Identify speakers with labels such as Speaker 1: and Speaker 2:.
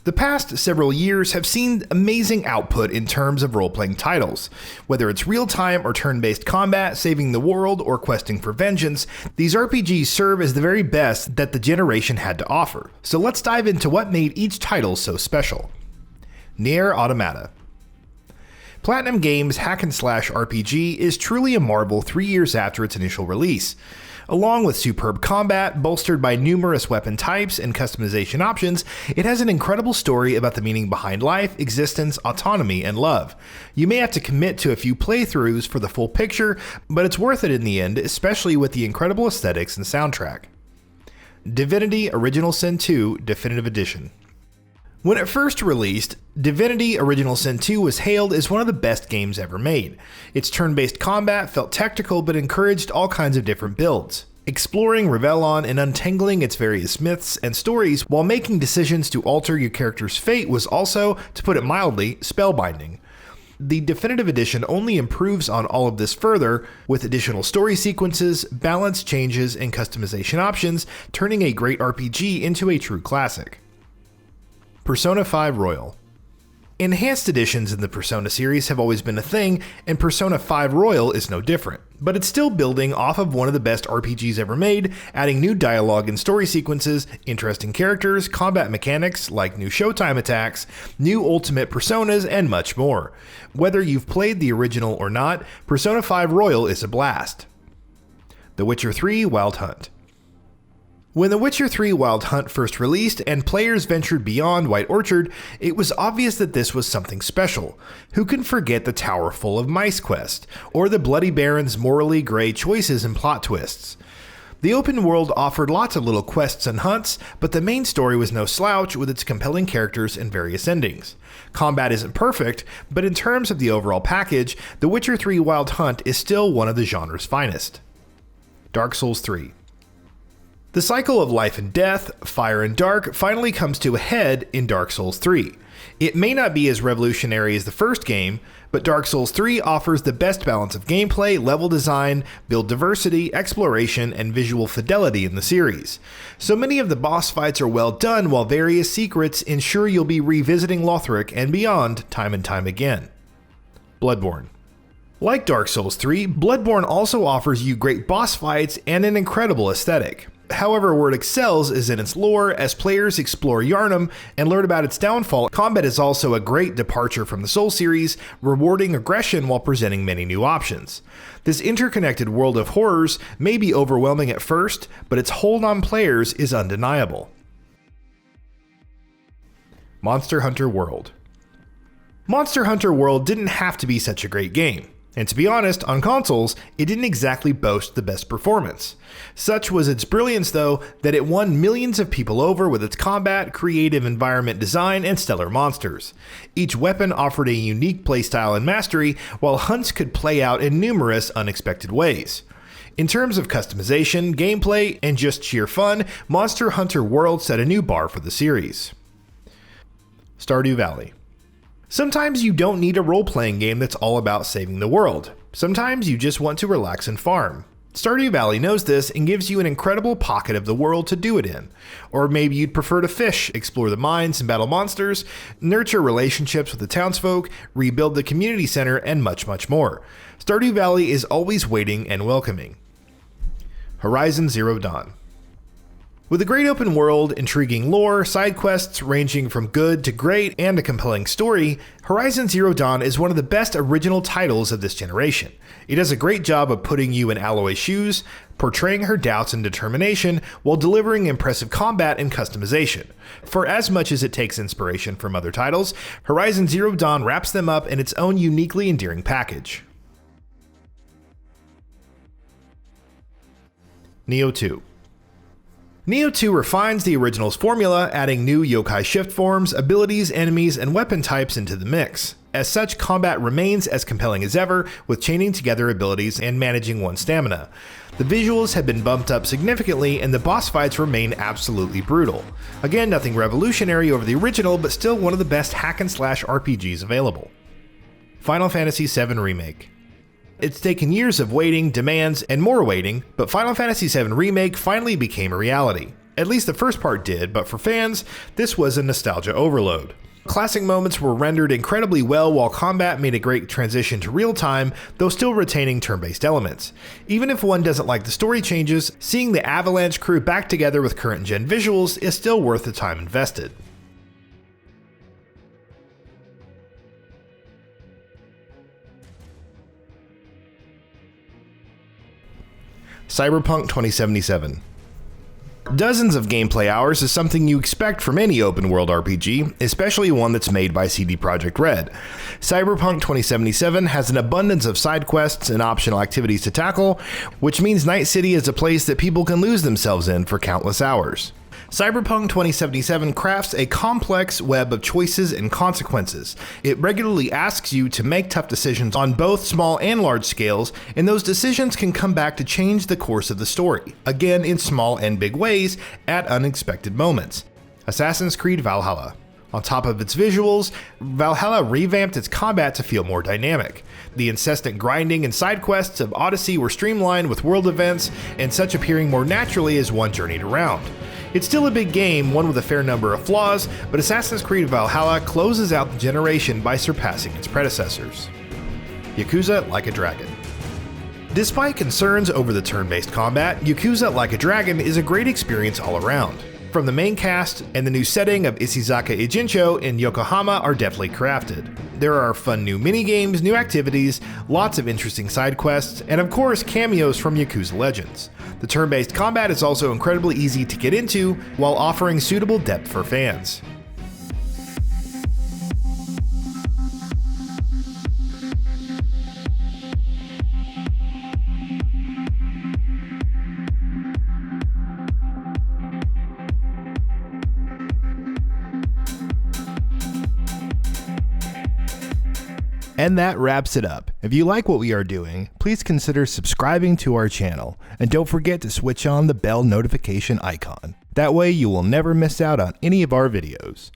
Speaker 1: The past several years have seen amazing output in terms of role-playing titles. Whether it's real-time or turn-based combat, saving the world, or questing for vengeance, these RPGs serve as the very best that the generation had to offer. So let's dive into what made each title so special. NIER Automata. Platinum Games' hack-and-slash RPG is truly a marvel 3 years after its initial release. Along with superb combat, bolstered by numerous weapon types and customization options, it has an incredible story about the meaning behind life, existence, autonomy, and love. You may have to commit to a few playthroughs for the full picture, but it's worth it in the end, especially with the incredible aesthetics and soundtrack. Divinity Original Sin 2 Definitive Edition. When it first released, Divinity Original Sin 2 was hailed as one of the best games ever made. Its turn-based combat felt tactical but encouraged all kinds of different builds, exploring Valhallaan and untangling its various myths and stories while making decisions to alter your character's fate was also, to put it mildly, spellbinding. The Definitive Edition only improves on all of this further, with additional story sequences, balance changes, and customization options, turning a great RPG into a true classic. Persona 5 Royal. Enhanced editions in the Persona series have always been a thing, and Persona 5 Royal is no different, but it's still building off of one of the best RPGs ever made, adding new dialogue and story sequences, interesting characters, combat mechanics like new Showtime attacks, new ultimate personas, and much more. Whether you've played the original or not, Persona 5 Royal is a blast. The Witcher 3 Wild Hunt. When The Witcher 3 Wild Hunt first released and players ventured beyond White Orchard, it was obvious that this was something special. Who can forget the Tower Full of Mice quest, or the Bloody Baron's morally gray choices and plot twists? The open world offered lots of little quests and hunts, but the main story was no slouch with its compelling characters and various endings. Combat isn't perfect, but in terms of the overall package, The Witcher 3 Wild Hunt is still one of the genre's finest. Dark Souls 3. The cycle of life and death, fire and dark, finally comes to a head in Dark Souls 3. It may not be as revolutionary as the first game, but Dark Souls 3 offers the best balance of gameplay, level design, build diversity, exploration, and visual fidelity in the series. So many of the boss fights are well done, while various secrets ensure you'll be revisiting Lothric and beyond time and time again. Bloodborne. Like Dark Souls 3, Bloodborne also offers you great boss fights and an incredible aesthetic. However, where it excels is in its lore. As players explore Yharnam and learn about its downfall, combat is also a great departure from the Soul series, rewarding aggression while presenting many new options. This interconnected world of horrors may be overwhelming at first, but its hold on players is undeniable. Monster Hunter World. Monster Hunter World didn't have to be such a great game. And to be honest, on consoles, it didn't exactly boast the best performance. Such was its brilliance, though, that it won millions of people over with its combat, creative environment design, and stellar monsters. Each weapon offered a unique playstyle and mastery, while hunts could play out in numerous unexpected ways. In terms of customization, gameplay, and just sheer fun, Monster Hunter World set a new bar for the series. Stardew Valley. Sometimes you don't need a role-playing game that's all about saving the world. Sometimes you just want to relax and farm. Stardew Valley knows this and gives you an incredible pocket of the world to do it in. Or maybe you'd prefer to fish, explore the mines and battle monsters, nurture relationships with the townsfolk, rebuild the community center, and much, much more. Stardew Valley is always waiting and welcoming. Horizon Zero Dawn. With a great open world, intriguing lore, side quests ranging from good to great, and a compelling story, Horizon Zero Dawn is one of the best original titles of this generation. It does a great job of putting you in Aloy's shoes, portraying her doubts and determination, while delivering impressive combat and customization. For as much as it takes inspiration from other titles, Horizon Zero Dawn wraps them up in its own uniquely endearing package. Nioh 2. Nioh 2 refines the original's formula, adding new yokai shift forms, abilities, enemies, and weapon types into the mix. As such, combat remains as compelling as ever, with chaining together abilities and managing one's stamina. The visuals have been bumped up significantly, and the boss fights remain absolutely brutal. Again, nothing revolutionary over the original, but still one of the best hack-and-slash RPGs available. Final Fantasy VII Remake. It's taken years of waiting, demands, and more waiting, but Final Fantasy VII Remake finally became a reality. At least the first part did, but for fans, this was a nostalgia overload. Classic moments were rendered incredibly well, while combat made a great transition to real-time, though still retaining turn-based elements. Even if one doesn't like the story changes, seeing the Avalanche crew back together with current-gen visuals is still worth the time invested. Cyberpunk 2077. Dozens of gameplay hours is something you expect from any open-world RPG, especially one that's made by CD Projekt Red. Cyberpunk 2077 has an abundance of side quests and optional activities to tackle, which means Night City is a place that people can lose themselves in for countless hours. Cyberpunk 2077 crafts a complex web of choices and consequences. It regularly asks you to make tough decisions on both small and large scales, and those decisions can come back to change the course of the story, again in small and big ways, at unexpected moments. Assassin's Creed Valhalla. On top of its visuals, Valhalla revamped its combat to feel more dynamic. The incessant grinding and side quests of Odyssey were streamlined with world events, and such appearing more naturally as one journeyed around. It's still a big game, one with a fair number of flaws, but Assassin's Creed Valhalla closes out the generation by surpassing its predecessors. Yakuza Like a Dragon. Despite concerns over the turn-based combat, Yakuza Like a Dragon is a great experience all around. From the main cast and the new setting of Ishizaka Ijincho in Yokohama are deftly crafted. There are fun new minigames, new activities, lots of interesting side quests, and of course cameos from Yakuza legends. The turn-based combat is also incredibly easy to get into, while offering suitable depth for fans. And that wraps it up. If you like what we are doing, please consider subscribing to our channel, and don't forget to switch on the bell notification icon. That way you will never miss out on any of our videos.